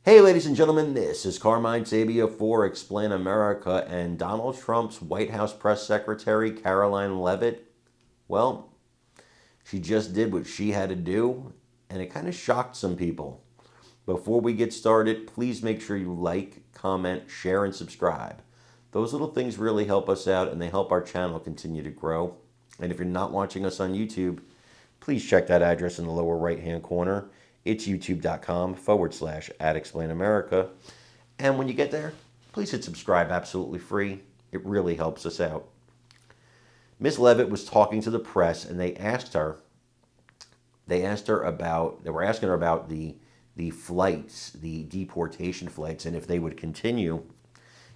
Hey, ladies and gentlemen, this is Carmine Sabia for Explain America, and Donald Trump's White House press secretary, Karoline Leavitt, well, she just did what she had to do, and it kind of shocked some people. Before we get started, please make sure you like, comment, share, and subscribe. Those little things really help us out, and they help our channel continue to grow. And if you're not watching us on YouTube, please check that address in the lower right-hand corner. It's youtube.com/@explainamerica. And when you get there, please hit subscribe, absolutely free. It really helps us out. Ms. Leavitt was talking to the press, and they were asking her about the flights, the deportation flights, and if they would continue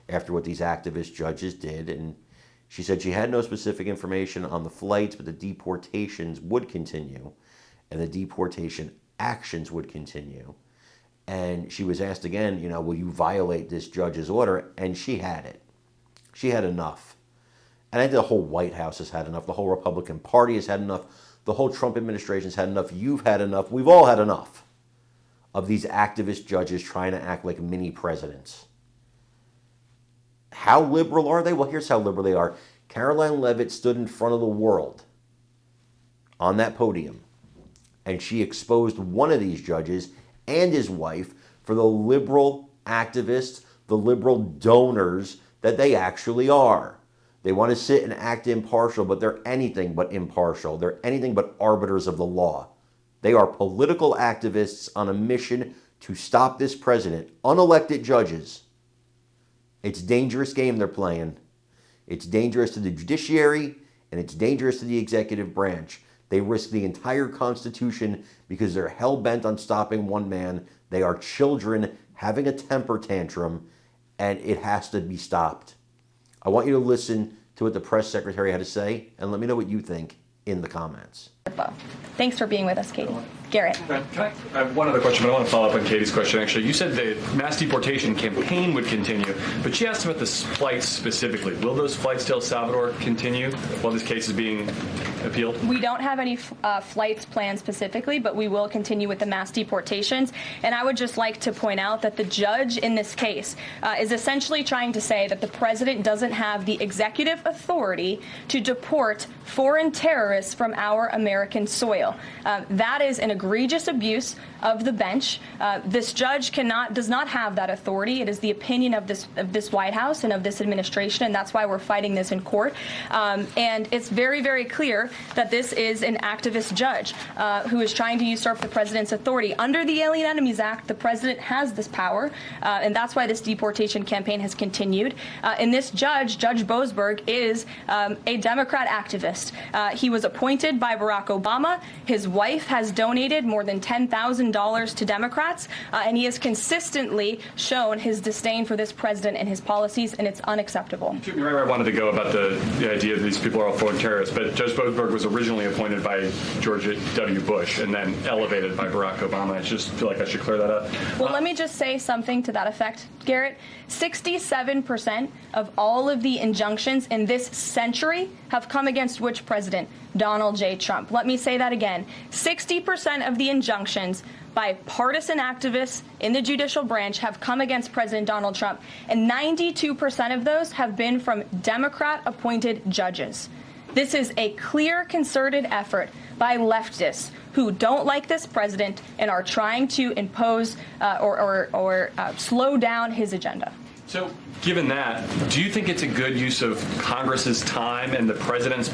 after what these activist judges did. And she said she had no specific information on the flights, but the deportations would continue, and the deportation actions would continue. And she was asked again, will you violate this judge's order? And she had it. She had enough. And I think the whole White House has had enough. The whole Republican Party has had enough. The whole Trump administration's had enough. You've had enough. We've all had enough of these activist judges trying to act like mini presidents. How liberal are they? Well, here's how liberal they are. Karoline Leavitt stood in front of the world on that podium, and she exposed one of these judges and his wife for the liberal activists, the liberal donors that they actually are. They want to sit and act impartial, but they're anything but impartial. They're anything but arbiters of the law. They are political activists on a mission to stop this president, unelected judges. It's a dangerous game they're playing. It's dangerous to the judiciary, and it's dangerous to the executive branch. They risk the entire Constitution because they're hell-bent on stopping one man. They are children having a temper tantrum, and it has to be stopped. I want you to listen to what the press secretary had to say, and let me know what you think in the comments. Thanks for being with us, Katie. Garrett. I have one other question, but I want to follow up on Katie's question, actually. You said the mass deportation campaign would continue, but she asked about the flights specifically. Will those flights to El Salvador continue while this case is being appealed? We don't have any flights planned specifically, but we will continue with the mass deportations. And I would just like to point out that the judge in this case is essentially trying to say that the president doesn't have the executive authority to deport foreign terrorists from our American soil. That is an egregious abuse of the bench. This judge does not have that authority. It is the opinion of this White House and of this administration, and that's why we're fighting this in court. And it's very, very clear that this is an activist judge who is trying to usurp the president's authority. Under the Alien Enemies Act, the president has this power, and that's why this deportation campaign has continued. And this judge, Judge Boasberg, is a Democrat activist. He was appointed by Barack Obama. His wife has donated more than $10,000 to Democrats, and he has consistently shown his disdain for this president and his policies, and it's unacceptable. You took me right where I wanted to go about the idea that these people are all foreign terrorists, but Judge Boasberg was originally appointed by George W. Bush and then elevated by Barack Obama. I just feel like I should clear that up. Well, let me just say something to that effect, Garrett. 67% of all of the injunctions in this century have come against which president? Donald J. Trump. Let me say that again. 60% of the injunctions by partisan activists in the judicial branch have come against President Donald Trump, and 92% of those have been from Democrat-appointed judges. This is a clear, concerted effort by leftists who don't like this president and are trying to impose or slow down his agenda. So, given that, do you think it's a good use of Congress's time and the president's